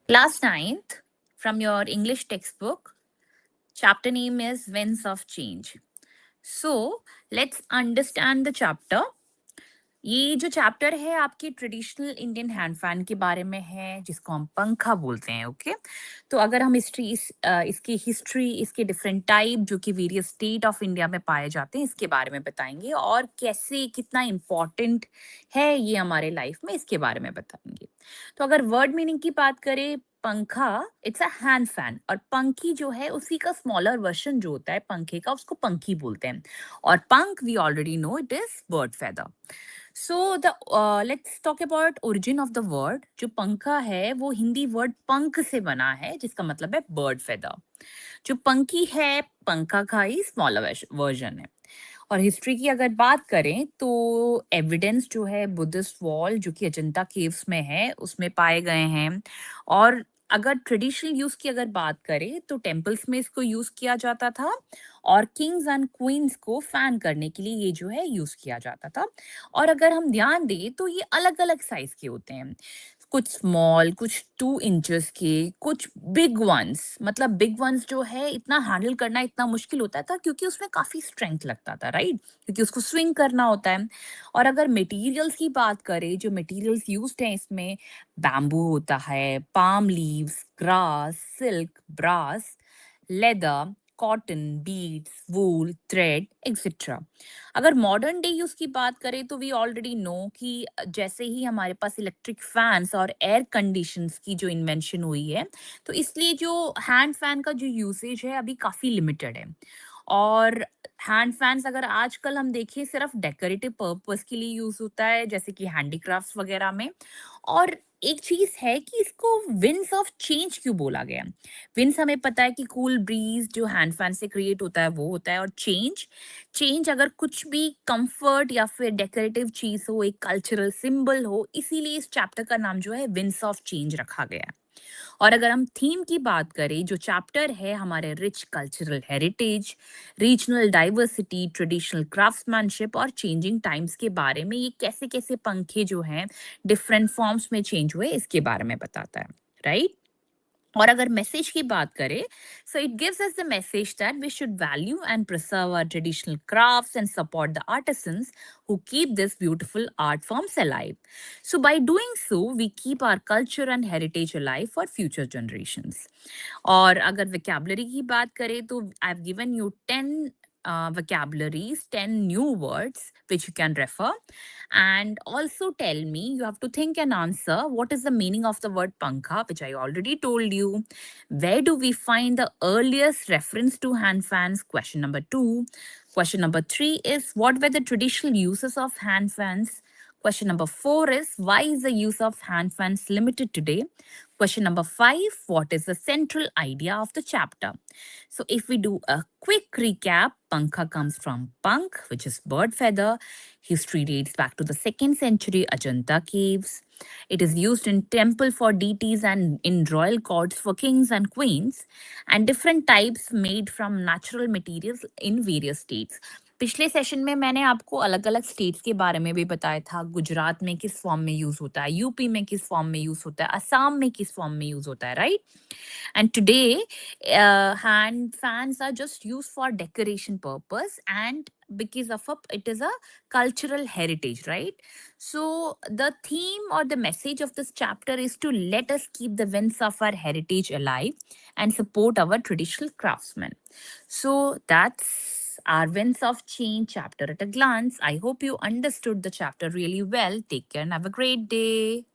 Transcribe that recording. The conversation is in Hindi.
Class 9th from your English textbook. Chapter name is Winds of Change. So, let's understand the chapter. ये जो चैप्टर है आपके ट्रेडिशनल इंडियन हैंड फैन के बारे में है जिसको हम पंखा बोलते हैं ओके तो अगर हम इसकी हिस्ट्री इसके डिफरेंट टाइप जो कि वेरियस स्टेट ऑफ इंडिया में पाए जाते हैं इसके बारे में बताएंगे और कैसे कितना इम्पोर्टेंट है ये हमारे लाइफ में इसके बारे में बताएंगे तो अगर वर्ड मीनिंग की बात करें पंखा इट्स अ हैंड फैन और पंखी जो है उसी का स्मॉलर वर्जन जो होता है पंखे का उसको पंखी बोलते हैं और पंख we already know it is bird feather so the let's talk about origin of the word जो पंखा है वो हिंदी वर्ड पंख से बना है जिसका मतलब है बर्ड फेदर जो पंखी है पंखा का ही स्मॉलर वर्जन है और हिस्ट्री की अगर बात करें तो एविडेंस जो है बुद्धिस्ट वॉल जो कि अजंता केव्स में है उसमें पाए गए हैं और अगर ट्रेडिशनल यूज की अगर बात करें तो टेम्पल्स में इसको यूज किया जाता था और किंग्स एंड क्वींस को फैन करने के लिए ये जो है यूज किया जाता था और अगर हम ध्यान दें तो ये अलग अलग साइज के होते हैं कुछ स्मॉल कुछ 2 इंचेस के कुछ बिग वंस मतलब बिग वंस जो है इतना हैंडल करना इतना मुश्किल होता था क्योंकि उसमें काफी स्ट्रेंथ लगता था राइट क्योंकि उसको स्विंग करना होता है और अगर मटेरियल्स की बात करें जो मटेरियल्स यूज्ड हैं इसमें बैम्बू होता है palm leaves grass silk brass leather cotton beads wool thread etcetera अगर मॉडर्न डे यूज की बात करें तो वी ऑलरेडी नो कि जैसे ही हमारे पास इलेक्ट्रिक फैंस और एयर कंडीशंस की जो इन्वेंशन हुई है तो इसलिए जो हैंड फैन का जो यूसेज है अभी काफी लिमिटेड है और हैंड फैंस अगर आजकल हम देखें सिर्फ डेकोरेटिव पर्पस के लिए यूज होता है जैसे कि हैंडीक्राफ्ट्स वगैरह में और एक चीज है कि इसको विंड्स ऑफ चेंज क्यों बोला गया विंड्स हमें पता है कि कूल ब्रीज जो हैंड फैन से क्रिएट होता है वो होता है और चेंज चेंज अगर कुछ भी कंफर्ट या फिर डेकोरेटिव चीज हो एक कल्चरल सिंबल हो इसीलिए इस चैप्टर का नाम जो है विंड्स ऑफ चेंज रखा गया है और अगर हम थीम की बात करें जो चैप्टर है हमारे rich cultural heritage regional diversity traditional craftsmanship और चेंजिंग टाइम्स के बारे में ये कैसे कैसे पंखे जो हैं डिफरेंट फॉर्म्स में चेंज हुए इसके बारे में बताता है राइट और अगर मैसेज की बात करें so it gives us the message that we should value and preserve our traditional crafts and support the artisans who keep this beautiful art forms alive so by doing so we keep our culture and heritage alive for future generations और अगर vocabulary की बात करें तो I've given you 10 vocabularies 10 new words which you can refer and also tell me, you have to think and answer what is the meaning of the word pankha, which I already told you. Where do we find the earliest reference to hand fans? Question number 2. Question number 3 is what were the traditional uses of hand fans? Question number 4 is why is the use of hand fans limited today? Question number 5, what is the central idea of the chapter? So, if we do a quick recap, Pankha comes from Pank, which is bird feather. History dates back to the 2nd century Ajanta caves. It is used in temple for deities and in royal courts for kings and queens, and different types made from natural materials in various states. पिछले सेशन में मैंने आपको अलग अलग स्टेट्स के बारे में भी बताया था गुजरात में किस फॉर्म में यूज होता है यूपी में किस फॉर्म में यूज होता है असम में किस फॉर्म में यूज होता है right and today, hand fans are just used for decoration purpose and because of it is a cultural heritage, right? So the theme or the message of this chapter is to let us keep the winds of our heritage alive and support our traditional craftsmen. So that's our Winds of Change chapter at a glance. I hope you understood the chapter really well. Take care and have a great day.